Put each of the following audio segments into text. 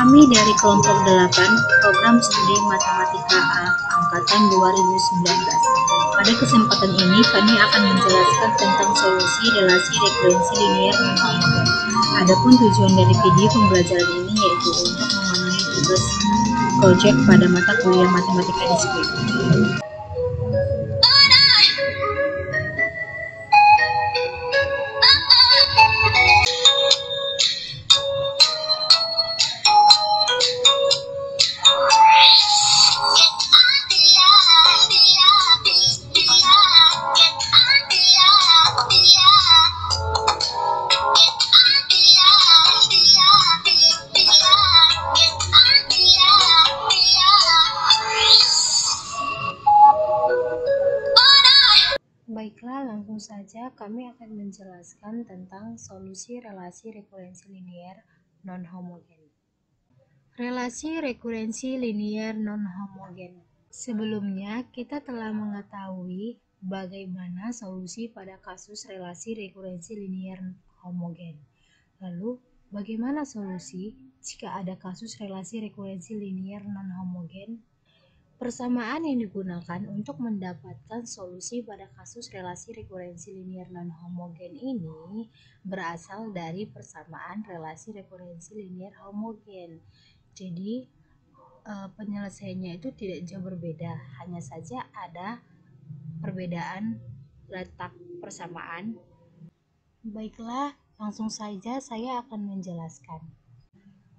Kami dari kelompok 8, program studi Matematika A, angkatan 2019. Pada kesempatan ini, kami akan menjelaskan tentang solusi relasi rekurensi linier non-homogen. Adapun tujuan dari video pembelajaran ini yaitu untuk memenuhi tugas proyek pada mata kuliah Matematika Diskrit. Baiklah, langsung saja kami akan menjelaskan tentang solusi relasi rekurensi linier non-homogen. Relasi rekurensi linier non-homogen. Sebelumnya, kita telah mengetahui bagaimana solusi pada kasus relasi rekurensi linier homogen. Lalu, bagaimana solusi jika ada kasus relasi rekurensi linier non-homogen? Persamaan yang digunakan untuk mendapatkan solusi pada kasus relasi rekurensi linier non-homogen ini berasal dari persamaan relasi rekurensi linier homogen. Jadi, penyelesaiannya itu tidak jauh berbeda, hanya saja ada perbedaan letak persamaan. Baiklah, langsung saja saya akan menjelaskan.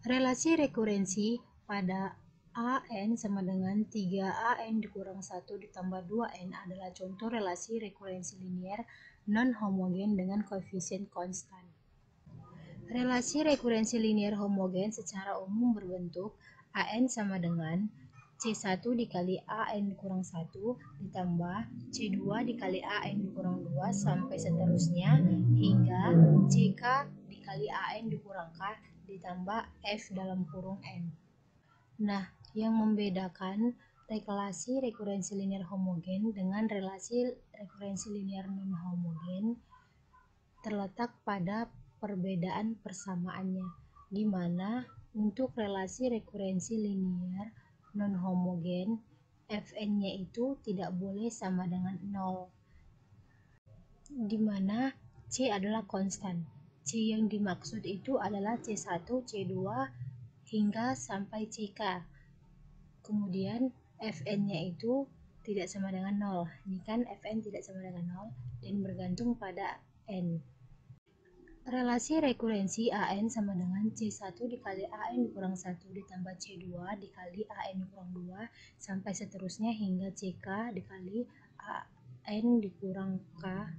Relasi rekurensi pada AN sama dengan 3AN dikurang 1 ditambah 2N adalah contoh relasi rekurensi linier non-homogen dengan koefisien konstan. Relasi rekurensi linier homogen secara umum berbentuk AN sama dengan C1 dikali AN dikurang 1 ditambah C2 dikali AN dikurang 2 sampai seterusnya hingga CK dikali AN dikurang K ditambah F dalam kurung N. Nah, yang membedakan relasi rekurensi linier homogen dengan relasi rekurensi linier non-homogen terletak pada perbedaan persamaannya, di mana untuk relasi rekurensi linier non-homogen Fn-nya itu tidak boleh sama dengan 0, di mana C adalah konstan. C yang dimaksud itu adalah C1, C2 hingga sampai CK. Kemudian Fn-nya itu tidak sama dengan 0. Ini kan Fn tidak sama dengan 0 dan bergantung pada N. Relasi rekurensi AN sama dengan C1 dikali AN dikurang 1 ditambah C2 dikali AN dikurang 2 sampai seterusnya hingga CK dikali AN dikurang K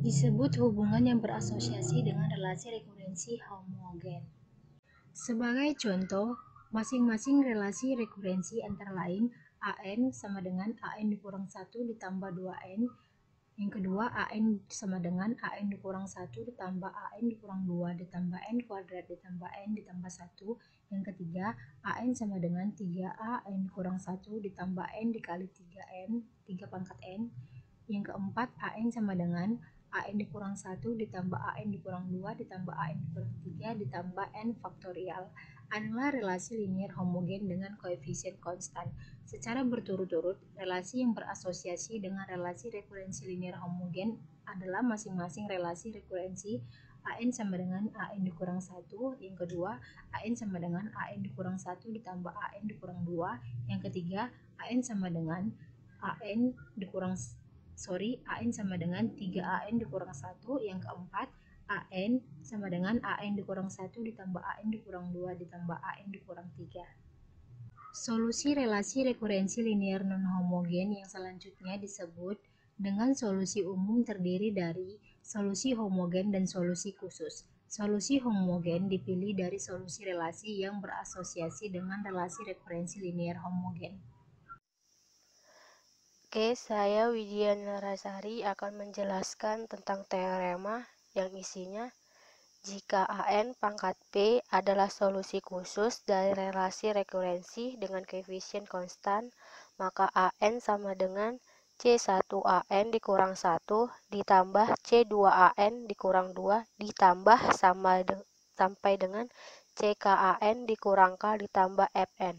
disebut hubungan yang berasosiasi dengan relasi rekurensi homogen. Sebagai contoh, masing-masing relasi rekurensi antara lain AN sama dengan AN dikurang 1 ditambah 2N, yang kedua AN sama dengan AN dikurang 1 ditambah AN dikurang 2 ditambah N kuadrat ditambah N ditambah 1, yang ketiga AN sama dengan 3A N dikurang 1 ditambah N dikali 3N, 3 pangkat N, yang keempat AN sama dengan AN dikurang 1 ditambah AN dikurang 2 ditambah AN dikurang 3 ditambah N faktorial adalah relasi linier homogen dengan koefisien konstan. Secara berturut-turut, relasi yang berasosiasi dengan relasi rekurensi linier homogen adalah masing-masing relasi rekurensi AN sama dengan AN dikurang 1, yang kedua AN sama dengan AN dikurang 1 ditambah AN dikurang 2, yang ketiga AN sama dengan AN sama dengan 3AN dikurang 1, yang keempat AN sama dengan AN dikurang 1 ditambah AN dikurang 2 ditambah AN dikurang 3. Solusi relasi rekurensi linier non-homogen yang selanjutnya disebut dengan solusi umum terdiri dari solusi homogen dan solusi khusus. Solusi homogen dipilih dari solusi relasi yang berasosiasi dengan relasi rekurensi linier homogen. Oke, saya Widya Narasari akan menjelaskan tentang teorema yang isinya jika AN pangkat P adalah solusi khusus dari relasi rekurensi dengan koefisien konstan, maka AN sama dengan C1AN dikurang 1 ditambah C2AN dikurang 2 ditambah sampai dengan CKAN dikurang K ditambah Fn.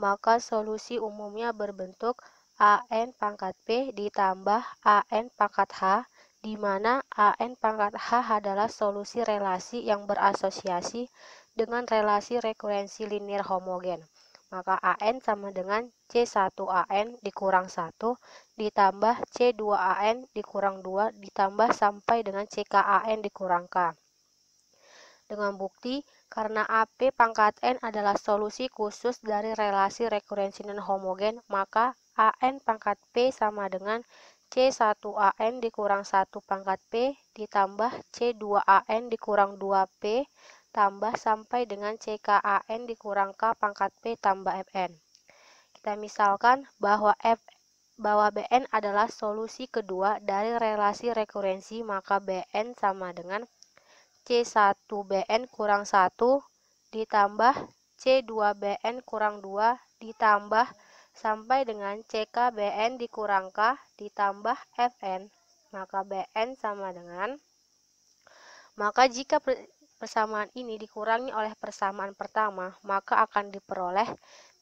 Maka solusi umumnya berbentuk AN pangkat P ditambah AN pangkat H, di mana AN pangkat H adalah solusi relasi yang berasosiasi dengan relasi rekurensi linier homogen. Maka AN sama dengan C1AN dikurang 1 ditambah C2AN dikurang 2 ditambah sampai dengan CKAN dikurang K. Dengan bukti, karena AP pangkat N adalah solusi khusus dari relasi rekurensi non-homogen, maka AN pangkat P sama dengan C1AN dikurang 1 pangkat P ditambah C2AN dikurang 2P tambah sampai dengan CKAN dikurang K pangkat P tambah Fn. Kita misalkan bahwa Bn adalah solusi kedua dari relasi rekurensi, maka Bn sama dengan C1Bn kurang 1 ditambah C2Bn kurang 2 ditambah sampai dengan CKBN dikurang K ditambah Fn. Maka Bn sama dengan, maka jika persamaan ini dikurangi oleh persamaan pertama, maka akan diperoleh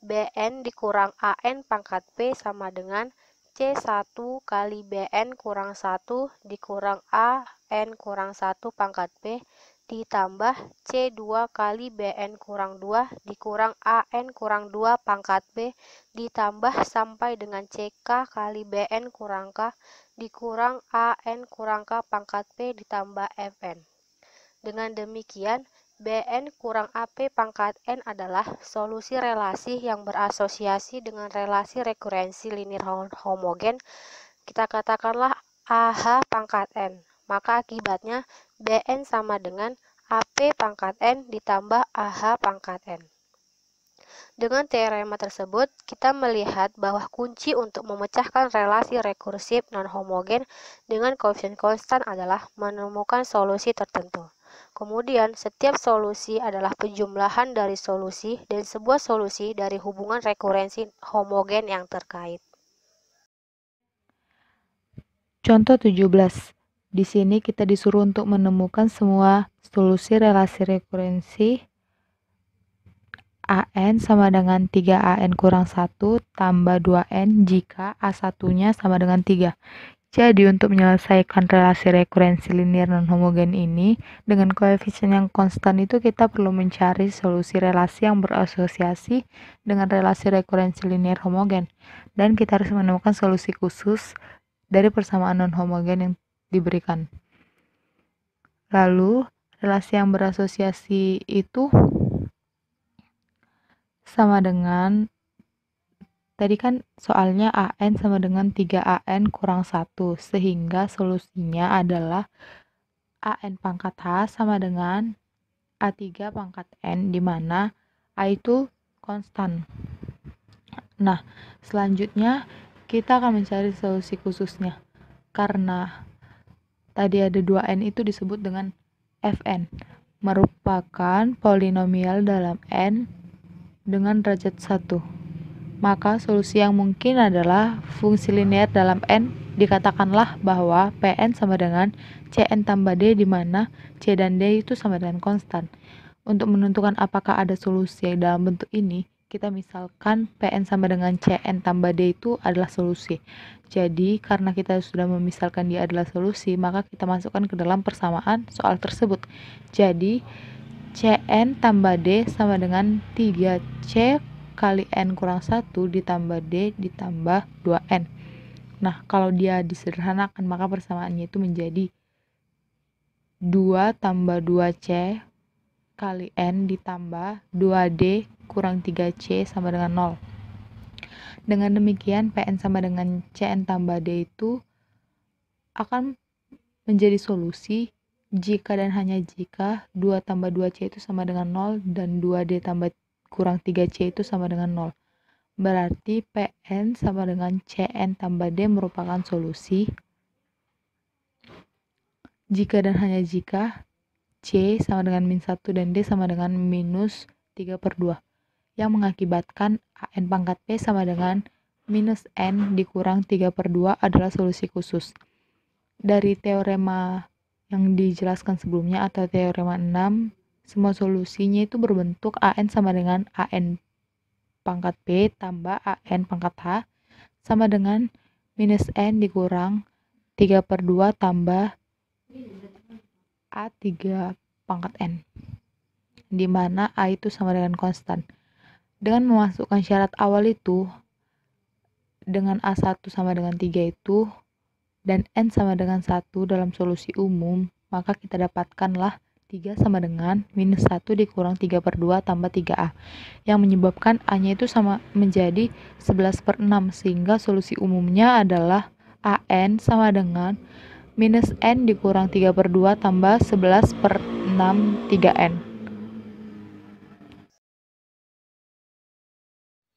Bn dikurang AN pangkat P sama dengan C1 kali Bn kurang 1 dikurang AN kurang 1 pangkat P ditambah C2 kali Bn kurang 2 dikurang AN kurang 2 pangkat P ditambah sampai dengan CK kali Bn kurang K dikurang AN kurang K pangkat P ditambah Fn. Dengan demikian, Bn kurang AP pangkat N adalah solusi relasi yang berasosiasi dengan relasi rekurensi linier homogen. Kita katakanlah AH pangkat N. Maka akibatnya Bn sama dengan AP pangkat N ditambah AH pangkat N. Dengan teorema tersebut, kita melihat bahwa kunci untuk memecahkan relasi rekursif non-homogen dengan koefisien konstan adalah menemukan solusi tertentu. Kemudian, setiap solusi adalah penjumlahan dari solusi dan sebuah solusi dari hubungan rekurensi homogen yang terkait. Contoh 17. Di sini kita disuruh untuk menemukan semua solusi relasi rekurensi AN sama dengan 3AN kurang 1 tambah 2N jika A1-nya sama dengan 3. Jadi untuk menyelesaikan relasi rekurensi linier non-homogen ini dengan koefisien yang konstan itu kita perlu mencari solusi relasi yang berasosiasi dengan relasi rekurensi linier homogen, dan kita harus menemukan solusi khusus dari persamaan non-homogen yang diberikan. Lalu relasi yang berasosiasi itu sama dengan, tadi kan soalnya AN sama dengan 3AN kurang 1, sehingga solusinya adalah AN pangkat H sama dengan A3 pangkat N, di mana A itu konstan. Nah, selanjutnya kita akan mencari solusi khususnya. Karena tadi ada 2N itu disebut dengan Fn, merupakan polinomial dalam N dengan derajat 1. Maka solusi yang mungkin adalah fungsi linear dalam N. Dikatakanlah bahwa Pn sama dengan Cn tambah D, di mana C dan D itu sama dengan konstan. Untuk menentukan apakah ada solusi dalam bentuk ini, kita misalkan Pn sama dengan Cn tambah D itu adalah solusi. Jadi karena kita sudah memisalkan dia adalah solusi, maka kita masukkan ke dalam persamaan soal tersebut. Jadi Cn tambah D sama dengan 3C kali N kurang 1 ditambah D ditambah 2N. Nah, kalau dia disederhanakan, maka persamaannya itu menjadi 2 tambah 2C kali N ditambah 2D kurang 3C sama dengan 0. Dengan demikian, Pn sama dengan Cn tambah D itu akan menjadi solusi jika dan hanya jika 2 tambah 2C itu sama dengan 0 dan 2D tambah kurang 3C itu sama dengan 0. Berarti Pn sama dengan Cn tambah D merupakan solusi jika dan hanya jika C sama dengan min 1 dan D sama dengan minus 3/2, yang mengakibatkan AN pangkat P sama dengan minus N dikurang 3/2 adalah solusi khusus. Dari teorema yang dijelaskan sebelumnya atau teorema 6, semua solusinya itu berbentuk AN sama dengan AN pangkat B tambah AN pangkat H sama dengan minus N dikurang 3/2 tambah A3 pangkat N, di mana A itu sama dengan konstan. Dengan memasukkan syarat awal itu, dengan A1 sama dengan 3 itu, dan N sama dengan 1 dalam solusi umum, maka kita dapatkanlah 3 sama dengan minus 1 dikurang 3/2 tambah 3A, yang menyebabkan A-nya itu sama menjadi 11/6, sehingga solusi umumnya adalah AN sama dengan minus N dikurang 3/2 tambah 11/6 3N.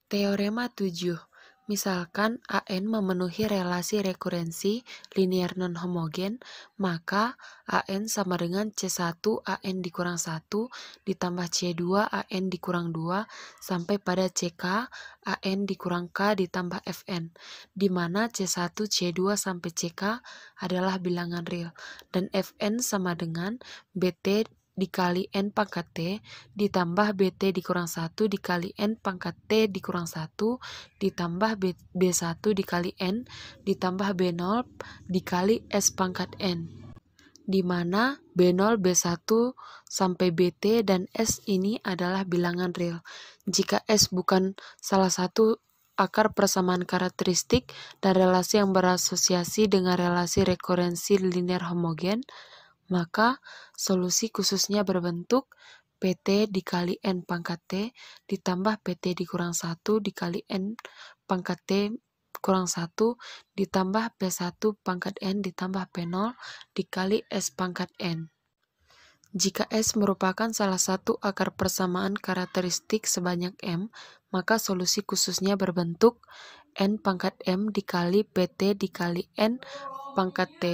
Teorema 7. Misalkan AN memenuhi relasi rekurensi linear non-homogen, maka AN sama dengan C1 AN dikurang 1 ditambah C2 AN dikurang 2 sampai pada CK AN dikurang K ditambah Fn, di mana C1, C2 sampai CK adalah bilangan real, dan Fn sama dengan BT dikali N pangkat T ditambah BT dikurang 1 dikali N pangkat T dikurang 1 ditambah B1 dikali N ditambah B0 dikali S pangkat N, di mana B0, B1 sampai BT dan S ini adalah bilangan real. Jika S bukan salah satu akar persamaan karakteristik dan relasi yang berasosiasi dengan relasi rekurensi linear homogen, maka solusi khususnya berbentuk PT dikali N pangkat T ditambah PT dikurang 1 dikali N pangkat T kurang 1 ditambah P1 pangkat N ditambah P0 dikali S pangkat N. Jika S merupakan salah satu akar persamaan karakteristik sebanyak M, maka solusi khususnya berbentuk N pangkat M dikali PT dikali N pangkat T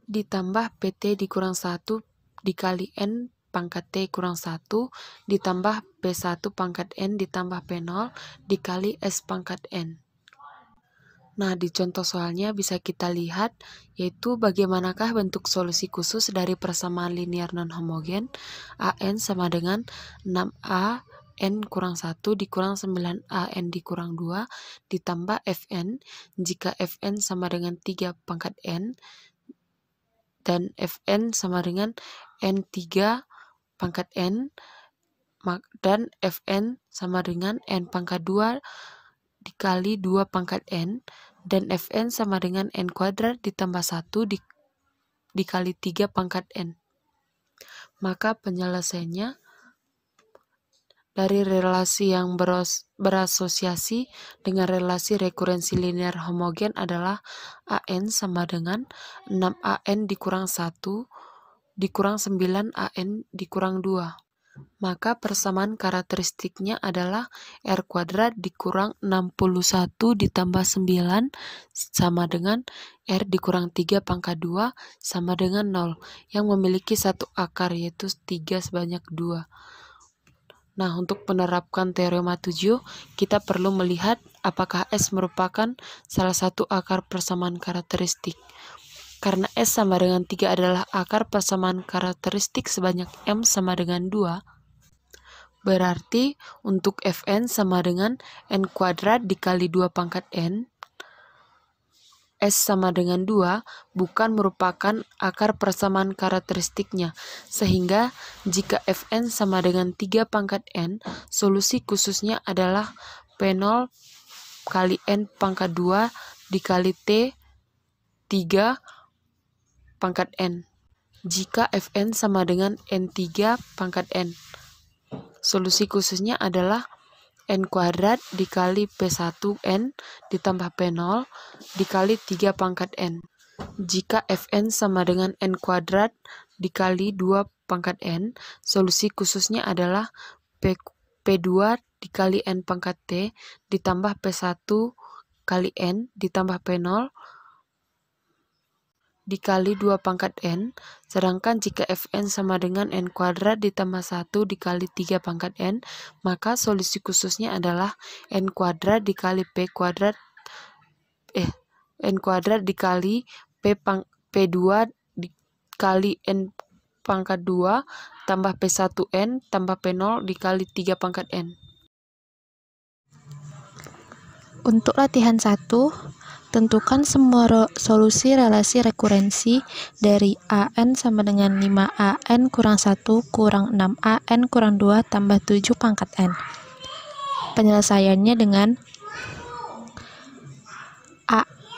ditambah PT dikurang 1 dikali N pangkat T kurang 1 ditambah P1 pangkat N ditambah P0 dikali S pangkat N. Nah, di contoh soalnya bisa kita lihat yaitu bagaimanakah bentuk solusi khusus dari persamaan linear non-homogen AN sama dengan 6A N kurang 1 dikurang 9A N dikurang 2 ditambah Fn jika Fn sama dengan 3 pangkat N dan Fn sama dengan N3 pangkat N dan Fn sama dengan N pangkat 2 dikali 2 pangkat N dan Fn sama dengan N kuadrat ditambah 1 dikali 3 pangkat N. Maka penyelesaiannya dari relasi yang berasosiasi dengan relasi rekurensi linear homogen adalah AN sama dengan 6AN dikurang 1 dikurang 9AN dikurang 2. Maka persamaan karakteristiknya adalah R kuadrat dikurang 61 ditambah 9 sama dengan R dikurang 3 pangkat 2 sama dengan 0 yang memiliki satu akar yaitu 3 sebanyak 2. Nah, untuk menerapkan teorema 7, kita perlu melihat apakah S merupakan salah satu akar persamaan karakteristik. Karena S sama dengan 3 adalah akar persamaan karakteristik sebanyak M sama dengan 2, berarti untuk Fn sama dengan N kuadrat dikali 2 pangkat N, S sama dengan 2 bukan merupakan akar persamaan karakteristiknya, sehingga jika Fn sama dengan 3 pangkat N, solusi khususnya adalah P0 kali N pangkat 2 dikali T 3 pangkat N. Jika Fn sama dengan N3 pangkat N, solusi khususnya adalah N kuadrat dikali P1N ditambah P0 dikali 3 pangkat N. Jika Fn sama dengan N kuadrat dikali 2 pangkat N, solusi khususnya adalah P2 dikali N pangkat T ditambah P1 kali N ditambah P0 dikali 2 pangkat N, sedangkan jika Fn sama dengan N kuadrat ditambah 1 dikali 3 pangkat N, maka solusi khususnya adalah N kuadrat dikali P kuadrat N kuadrat dikali P2 dikali N pangkat 2 tambah P1N tambah P0 dikali 3 pangkat N. Untuk latihan 1, tentukan semua solusi relasi rekurensi dari AN sama dengan 5AN kurang 1 kurang 6AN kurang 2 tambah 7 pangkat N. Penyelesaiannya dengan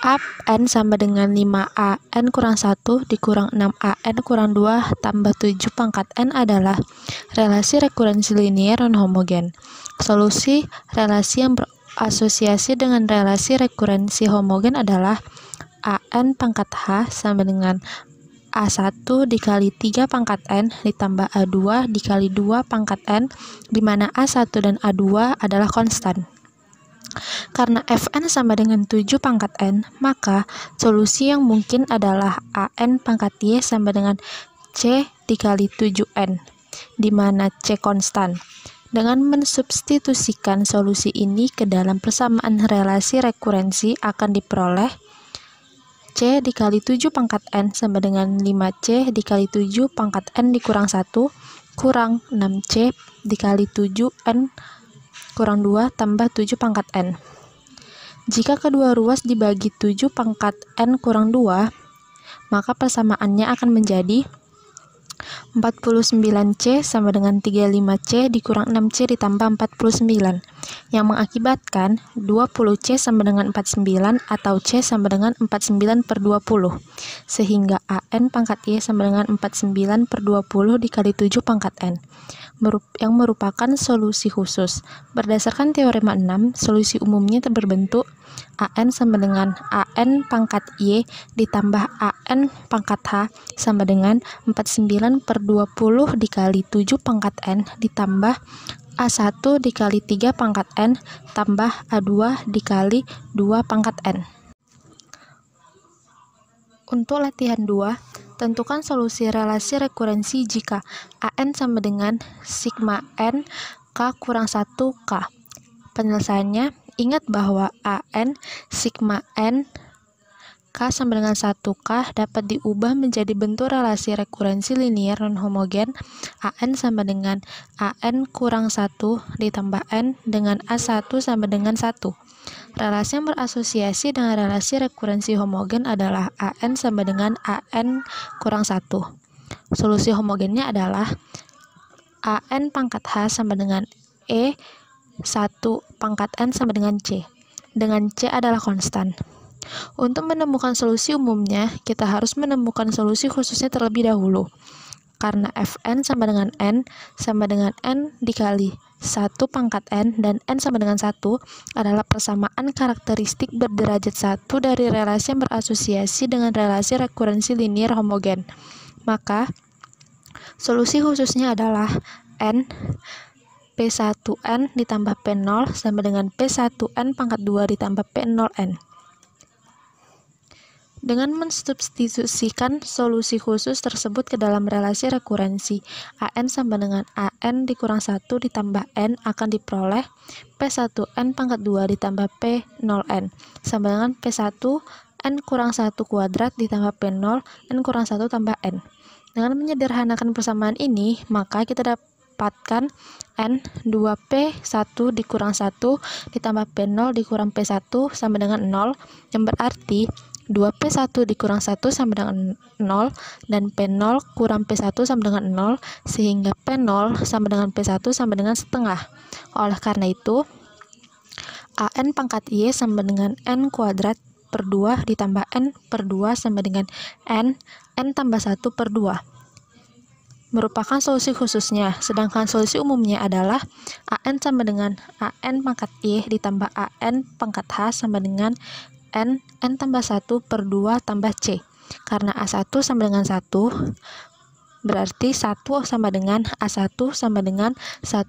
AN sama dengan 5AN kurang 1 dikurang 6AN kurang 2 tambah 7 pangkat N adalah relasi rekurensi linier non-homogen. Solusi relasi yang berasosiasi dengan relasi rekurensi homogen adalah AN pangkat H sama dengan A1 dikali 3 pangkat N ditambah A2 dikali 2 pangkat N, di mana A1 dan A2 adalah konstan. Karena Fn sama dengan 7 pangkat N, maka solusi yang mungkin adalah AN pangkat Y sama dengan C dikali 7N, di mana C konstan. Dengan mensubstitusikan solusi ini ke dalam persamaan relasi rekurensi akan diperoleh C dikali 7 pangkat N sama dengan 5C dikali 7 pangkat N dikurang 1 kurang 6C dikali 7N kurang 2 tambah 7 pangkat N. Jika kedua ruas dibagi 7 pangkat N kurang 2, maka persamaannya akan menjadi 49C sama dengan 35C dikurang 6C ditambah 49, yang mengakibatkan 20C sama dengan 49 atau C sama dengan 49 per 20, sehingga AN pangkat Y sama dengan 49 per 20 dikali 7 pangkat N, yang merupakan solusi khusus. Berdasarkan teorema 6, solusi umumnya berbentuk AN sama dengan AN pangkat Y ditambah AN pangkat H sama dengan 49 per 20 dikali 7 pangkat N ditambah A1 dikali 3 pangkat N tambah A2 dikali 2 pangkat N. Untuk latihan 2, tentukan solusi relasi rekurensi jika AN sama dengan sigma N K kurang 1 K. Penyelesaiannya, ingat bahwa AN sigma N K sama dengan 1K dapat diubah menjadi bentuk relasi rekurensi linier non-homogen AN sama dengan AN kurang 1 ditambah N dengan A1 sama dengan 1. Relasi yang berasosiasi dengan relasi rekurensi homogen adalah AN sama dengan AN kurang 1. Solusi homogennya adalah AN pangkat H sama dengan E 1 pangkat N sama dengan C, dengan C adalah konstan. Untuk menemukan solusi umumnya, kita harus menemukan solusi khususnya terlebih dahulu. Karena Fn sama dengan N dikali 1 pangkat N dan N sama dengan 1 adalah persamaan karakteristik berderajat 1 dari relasi yang berasosiasi dengan relasi rekurensi linier homogen. Maka, solusi khususnya adalah N P1N ditambah P0 sama dengan P1N pangkat 2 ditambah P0N. Dengan mensubstitusikan solusi khusus tersebut ke dalam relasi rekurensi, AN sama dengan AN dikurang 1 ditambah N akan diperoleh P1N pangkat 2 ditambah P0N sama dengan P1N kurang 1 kuadrat ditambah P0 N kurang 1 tambah N. Dengan menyederhanakan persamaan ini, maka kita dapatkan N 2P1 dikurang 1 ditambah P0 dikurang P1 sama dengan 0, yang berarti 2P1 dikurang 1 sama dengan 0 dan P0 kurang P1 sama dengan 0, sehingga P0 sama dengan P1 sama dengan setengah. Oleh karena itu, AN pangkat Y sama dengan N kuadrat per 2 ditambah N per 2 sama dengan N tambah 1 per 2. Merupakan solusi khususnya, sedangkan solusi umumnya adalah AN sama dengan AN pangkat Y ditambah AN pangkat H sama dengan N tambah 1 per 2 tambah C. Karena A1 sama dengan 1, berarti 1 sama dengan A1 sama dengan 1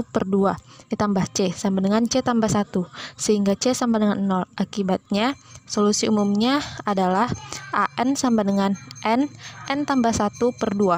per 2 ditambah C sama dengan C tambah 1, sehingga C sama dengan 0. Akibatnya, solusi umumnya adalah AN sama dengan N tambah 1 per 2.